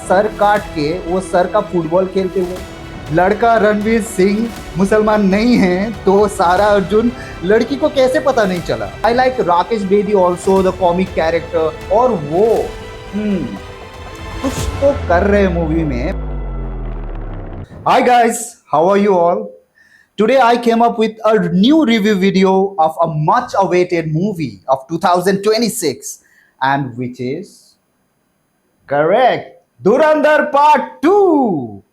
Sir काट के वो सर का फुटबॉल खेलते हुए। लड़का रणवीर सिंह मुसलमान नहीं है तो सारा अर्जुन लड़की को कैसे पता नहीं चला। आई like Rakesh Bedi also the comic character. और वो कुछ तो कर रहे मूवी में। Hi guys, how are you all? Today I came up with a new review video of a much awaited movie of 2026, and which is correct, Dhurandhar Part 2.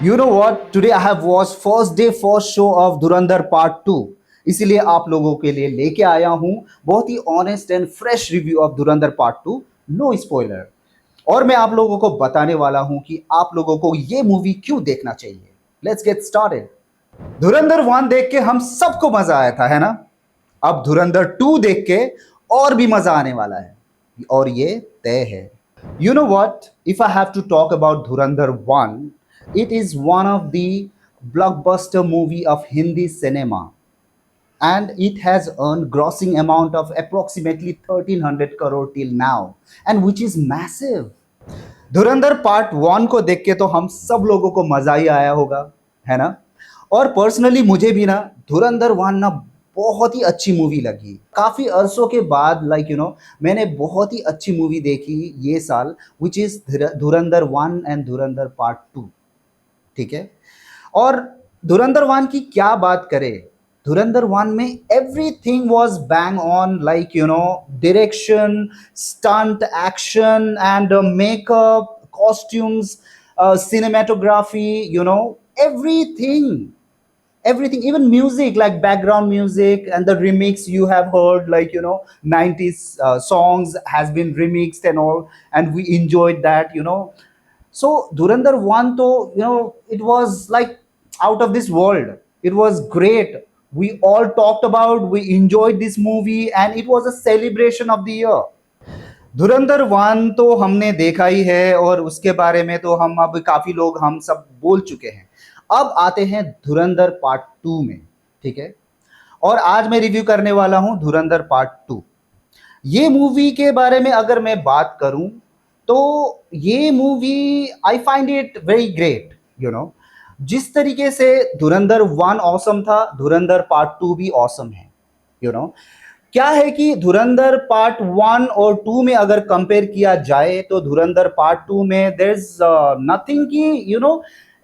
You know what? Today I have watched first day first show of Dhurandhar Part 2. इसीलिए आप लोगों के लिए लेके आया हूं बहुत ही honest and fresh review of Dhurandhar part 2, no spoiler. और मैं आप लोगों को बताने वाला हूं कि आप लोगों को ये मूवी क्यों देखना चाहिए। Let's get started. धुरंधर 1 देख के हम सबको मजा आया था, है ना? अब धुरंधर 2 देख के और भी मजा आने वाला है, और ये तय है। You know what? If I have to talk about Dhurandhar 1, it is one of the blockbuster movie of Hindi cinema, and it has earned grossing amount of approximately 1300 crore till now, and which is massive. Dhurandhar part 1 को देख के तो हम सब लोगों को मजा ही आया होगा, है ना? और पर्सनली मुझे भी ना धुरंधर 1 ना बहुत ही अच्छी मूवी लगी। काफी अरसों के बाद मैंने बहुत ही अच्छी मूवी देखी ये साल, which is Dhurandhar 1 and Dhurandhar part 2। ठीक है, और धुरंधर 1 की क्या बात करें। धुरंधर 1 में everything was bang on, like direction, stunt, action and makeup, costumes, cinematography, everything, even music, like background music and the remix you have heard, like 90s songs has been remixed and all, and we enjoyed that. So Dhurandhar 1 to it was like out of this world. It was great. We all talked about, we enjoyed this movie, and it was a celebration of the year. धुरंधर 1 तो हमने देखा ही है, और उसके बारे में तो हम अब काफी लोग हम सब बोल चुके हैं। अब आते हैं धुरंधर पार्ट 2 में, ठीक है? और आज मैं रिव्यू करने वाला हूं धुरंधर पार्ट 2। ये मूवी के बारे में अगर मैं बात करूं तो ये movie I find it very great. जिस तरीके से धुरंधर 1 ऑसम था, धुरंधर पार्ट 2 भी ऑसम है। क्या है कि धुरंधर पार्ट 1 और 2 में अगर कंपेयर किया जाए तो धुरंधर पार्ट 2 में देयर इज नथिंग की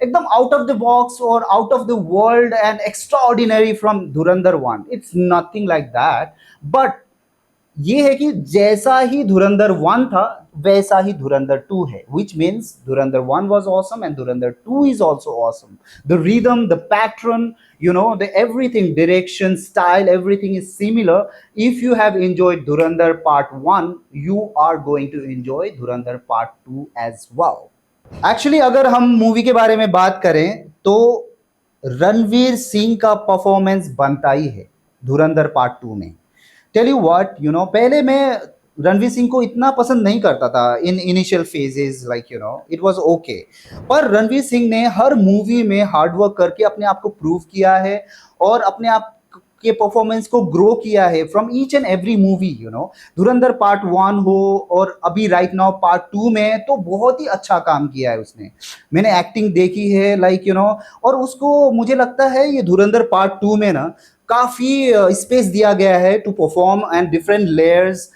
एकदम आउट ऑफ द बॉक्स और out of the world and extra ordinary from Dhurandhar 1। It's nothing like that. But ये है कि जैसा ही धुरंधर 1 था वैसा ही धुरंधर 2 है, which means Dhurandhar 1 was awesome and Dhurandhar 2 is also awesome. The rhythm, the pattern, the everything, direction, style, everything is similar. If you have enjoyed Dhurandhar part 1, you are going to enjoy Dhurandhar part 2 as well. Actually अगर हम movie के बारे में बात करें तो रणवीर सिंह का performance बनता ही है धुरंधर पार्ट 2 में। टेल यू व्हाट, पहले मैं रणवीर सिंह को इतना पसंद नहीं करता था in initial phases, like it was okay. पर रणवीर सिंह ने हर मूवी में हार्डवर्क करके अपने आप को प्रूव किया है और अपने आप के परफॉर्मेंस को ग्रो किया है from each and every movie. Dhurandhar part 1 हो और अभी राइट नाउ पार्ट 2 में तो बहुत ही अच्छा काम किया है उसने। मैंने एक्टिंग देखी है, लाइक और उसको मुझे लगता है ये धुरंधर पार्ट 2 में ना काफी स्पेस दिया गया है to perform and different layers,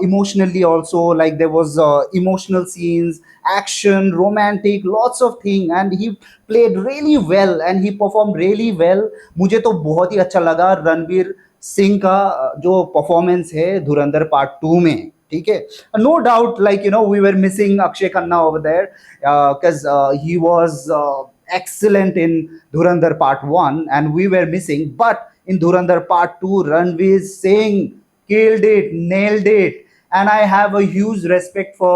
emotionally also, like there was emotional scenes, action, romantic, lots of thing, and he played really well and he performed really well. मुझे तो बहुत ही अच्छा लगा रणवीर सिंह का जो परफॉर्मेंस है धुरंधर पार्ट 2 में। ठीक है, no doubt, like we were missing Akshay Khanna over there because he was excellent in Dhurandhar part 1 and we were missing, but in Dhurandhar part 2 Ranveer Singh killed it, nailed it, and I have a huge respect for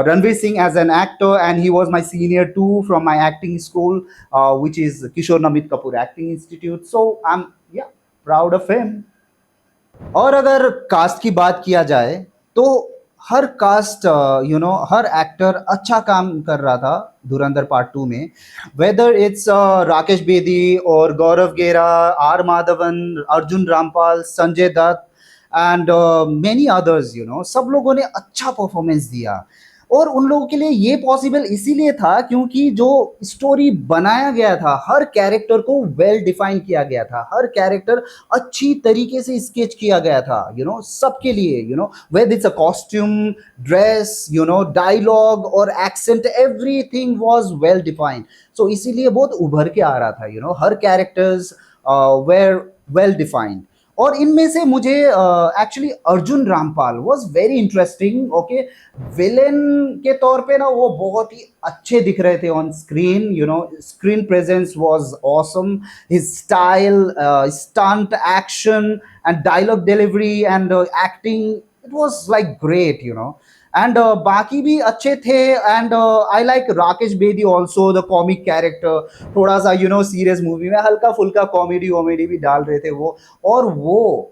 Ranveer Singh as an actor, and he was my senior too from my acting school, which is Kishore Namit Kapoor Acting Institute. So I'm proud of him. और अगर cast की बात किया जाए तो हर cast हर actor अच्छा काम कर रहा था धुरंधर पार्ट 2 में, वेदर इट्स राकेश बेदी और Gaurav Gera, R Madhavan, Arjun Rampal, Sanjay Dutt, and many others, सब लोगों ने अच्छा परफॉर्मेंस दिया। और उन लोगों के लिए ये पॉसिबल इसीलिए था क्योंकि जो स्टोरी बनाया गया था, हर कैरेक्टर को वेल डिफाइन किया गया था, हर कैरेक्टर अच्छी तरीके से स्केच किया गया था, सबके लिए, whether it's a costume, dress, dialogue और accent, everything was well defined. So इसीलिए बहुत उभर के आ रहा था, हर कैरेक्टर्स वेर वेल डिफाइंड। और इनमें से मुझे actually Arjun Rampal was very interesting. Okay, villain के तौर पे ना वो बहुत ही अच्छे दिख रहे थे on screen, screen presence was awesome, his style, stunt action and dialogue delivery and acting, it was like great, and बाकी भी अच्छे थे। And I like Rakesh Bedi also, the comic character, थोड़ा सा सीरियस मूवी में हल्का फुल्का कॉमेडी वॉमेडी भी डाल रहे थे वो। और वो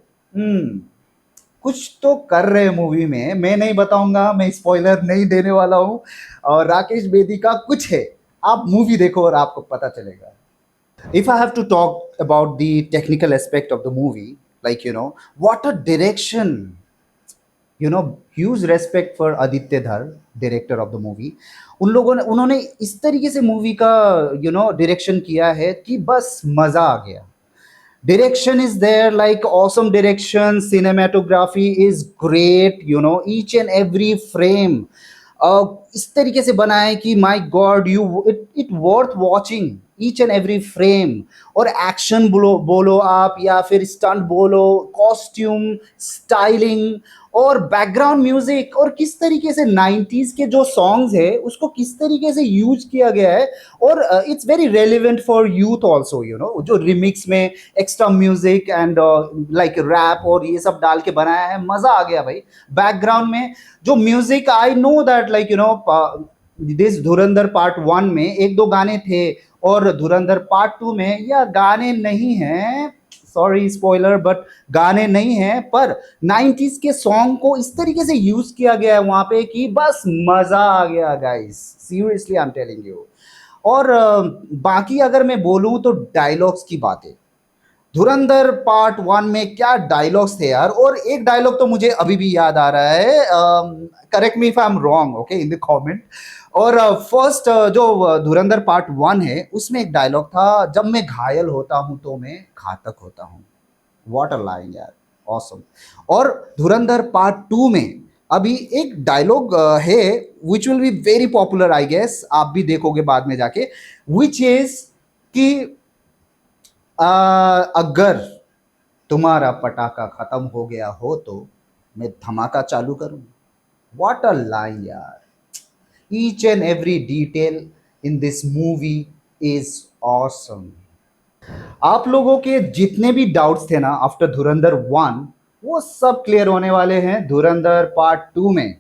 कुछ तो कर रहे हैं मूवी में, मैं नहीं बताऊंगा, मैं स्पॉइलर नहीं देने वाला हूं। और राकेश बेदी का कुछ है, आप मूवी देखो और आपको पता चलेगा। If I have to talk about the technical aspect of the movie, like, what a direction, huge respect for Aditya Dhar, director of the movie। उन लोगों ने उन्होंने इस तरीके से मूवी का डायरेक्शन किया है कि बस मजा आ गया। Direction is there, like awesome direction, cinematography is great, each and every frame इस तरीके से बनाया है कि my God, you it worth watching each and every frame. और एक्शन बोलो आप, या फिर स्टंट बोलो, कॉस्ट्यूम, स्टाइलिंग और बैकग्राउंड म्यूजिक, और किस तरीके से 90s के जो सॉन्ग्स है उसको किस तरीके से यूज किया गया है। और it's very relevant for youth also, जो रिमिक्स में extra music and like rap और ये सब डाल के बनाया है, मजा आ गया भाई। बैकग्राउंड में जो music, I know that like this Dhurandhar part 1 में एक दो गाने थे, और धुरंधर पार्ट 2 में या गाने नहीं हैं, सॉरी स्पॉइलर, बट गाने नहीं हैं, पर 90s के सॉन्ग को इस तरीके से यूज किया गया है वहां पे कि बस मजा आ गया guys, seriously I am telling you. और बाकी अगर मैं बोलूं तो डायलॉग्स की बातें, धुरंधर पार्ट 1 में क्या डायलॉग्स थे यार। और एक डायलॉग तो मुझे अभी भी याद आ रहा है, correct me if I am wrong, okay, in the comment. और फर्स्ट जो धुरंधर पार्ट 1 है उसमें एक डायलॉग था, जब मैं घायल होता हूं तो मैं घातक होता हूं। व्हाट अ लाइन यार, ऑसम। और धुरंधर पार्ट 2 में अभी एक डायलॉग है which will be very popular, I guess आप भी देखोगे बाद में जाके, विच इज कि अगर तुम्हारा पटाखा खत्म हो गया हो तो मैं धमाका चालू करूं। व्हाट अ लाइन यार, each and every detail in this movie is awesome. आप लोगों के जितने भी डाउट्स थे ना आफ्टर धुरंधर 1, वो सब क्लियर होने वाले हैं धुरंधर पार्ट 2 में।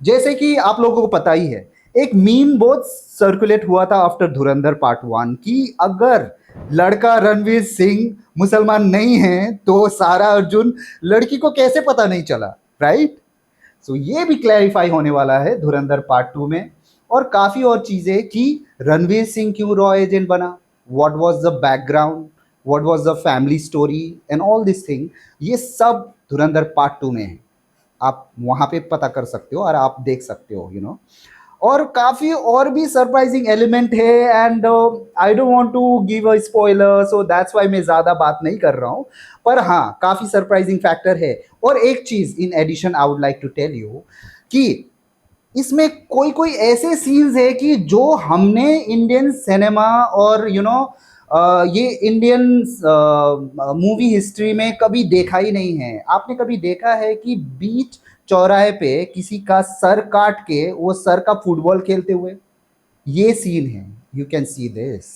जैसे कि आप लोगों को पता ही है, एक मीम बहुत सर्कुलेट हुआ था आफ्टर धुरंधर पार्ट 1 कि अगर लड़का रणवीर सिंह मुसलमान नहीं है तो सारा अर्जुन लड़की को कैसे पता नहीं चला, राइट? सो ये भी क्लैरिफाई होने वाला है धुरंधर पार्ट 2 में। और काफी और चीजें कि रणवीर सिंह क्यों रॉ एजेंट बना, what was the background, what was the family story and all this thing, ये सब धुरंधर पार्ट 2 में है। आप वहां पे पता कर सकते हो और आप देख सकते हो, और काफी और भी सरप्राइजिंग एलिमेंट है। And I don't want to give a spoiler, so that's why मैं ज्यादा बात नहीं कर रहा हूं। पर हाँ, काफी सरप्राइजिंग फैक्टर है। और एक चीज in addition I would like to tell you कि इसमें कोई कोई ऐसे सीन्स है कि जो हमने इंडियन सिनेमा और ये इंडियन मूवी हिस्ट्री में कभी देखा ही नहीं है। आपने कभी देखा है कि बीच चौराहे पे किसी का सर काट के वो सर का फुटबॉल खेलते हुए? ये सीन है, you can see this,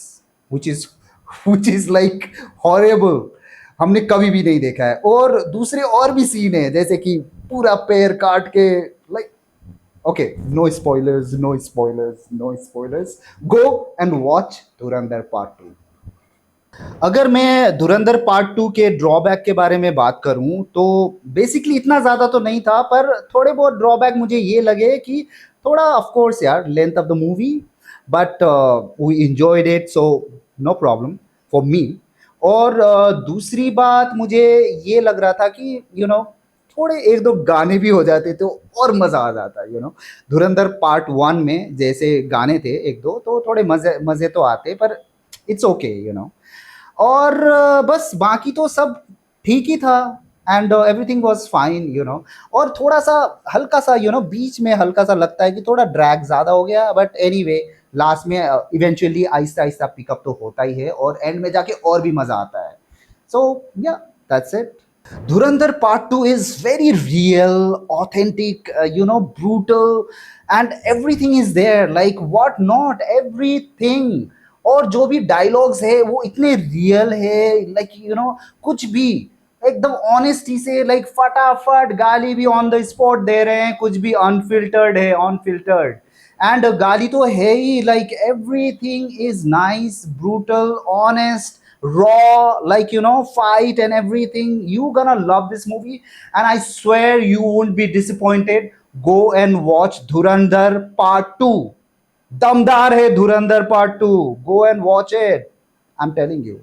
which is which is like horrible, हमने कभी भी नहीं देखा है। और दूसरे और भी सीन है, जैसे कि पूरा पैर काट के, like, okay, no spoilers, no spoilers, no spoilers, go and watch Dhurandhar part 2। अगर मैं धुरंधर पार्ट 2 के ड्रॉबैक के बारे में बात करूं तो बेसिकली इतना ज्यादा तो नहीं था, पर थोड़े बहुत ड्रॉबैक मुझे ये लगे कि थोड़ा, ऑफ कोर्स यार, length of the movie, but we enjoyed it, so no problem for me. और दूसरी बात मुझे ये लग रहा था कि थोड़े एक दो गाने भी हो जाते तो और मजा आ जाता, धुरंधर पार्ट वन में जैसे गाने थे एक दो, तो थोड़े मजे मजे तो आते, पर इट्स ओके। और बस बाकी तो सब ठीक ही था, एंड एवरीथिंग वाज फाइन। और थोड़ा सा हल्का सा बीच में हल्का सा लगता है कि थोड़ा ड्रैग ज्यादा हो गया, बट एनीवे लास्ट में इवेंचुअली आहिस्ता आहिस्ता पिकअप तो होता ही है, और एंड में जाके और भी मजा आता है। सो या, that's it. Dhurandhar Part 2 is very real, authentic, brutal, and everything is there. Like, what not? Everything. और जो भी डायलॉग्स है वो इतने रियल है, लाइक कुछ भी एकदम ऑनेस्टी से, लाइक फटाफट गाली भी ऑन द स्पॉट दे रहे हैं, कुछ भी अनफिल्टर्ड है, अनफिल्टर्ड। एंड गाली तो है ही, like everything is nice, brutal, honest, raw, like fight and everything. You gonna love this movie, and I swear you won't be disappointed. Go and watch Dhurandhar Part 2. Damdar hai Dhurandhar Part 2. Go and watch it, I'm telling you.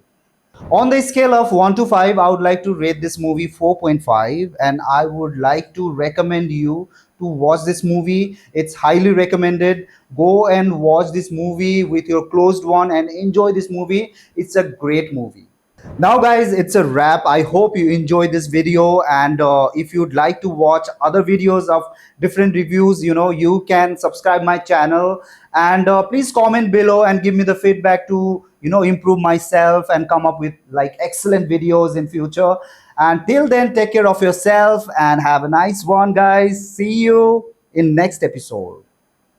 On the scale of 1 to 5, I would like to rate this movie 4.5, and I would like to recommend you to watch this movie. It's highly recommended. Go and watch this movie with your closed one and enjoy this movie. It's a great movie. Now guys, it's a wrap. I hope you enjoyed this video, and if you'd like to watch other videos of different reviews, you can subscribe my channel, and please comment below and give me the feedback to improve myself and come up with like excellent videos in future. And till then, take care of yourself and have a nice one, guys. See you in next episode.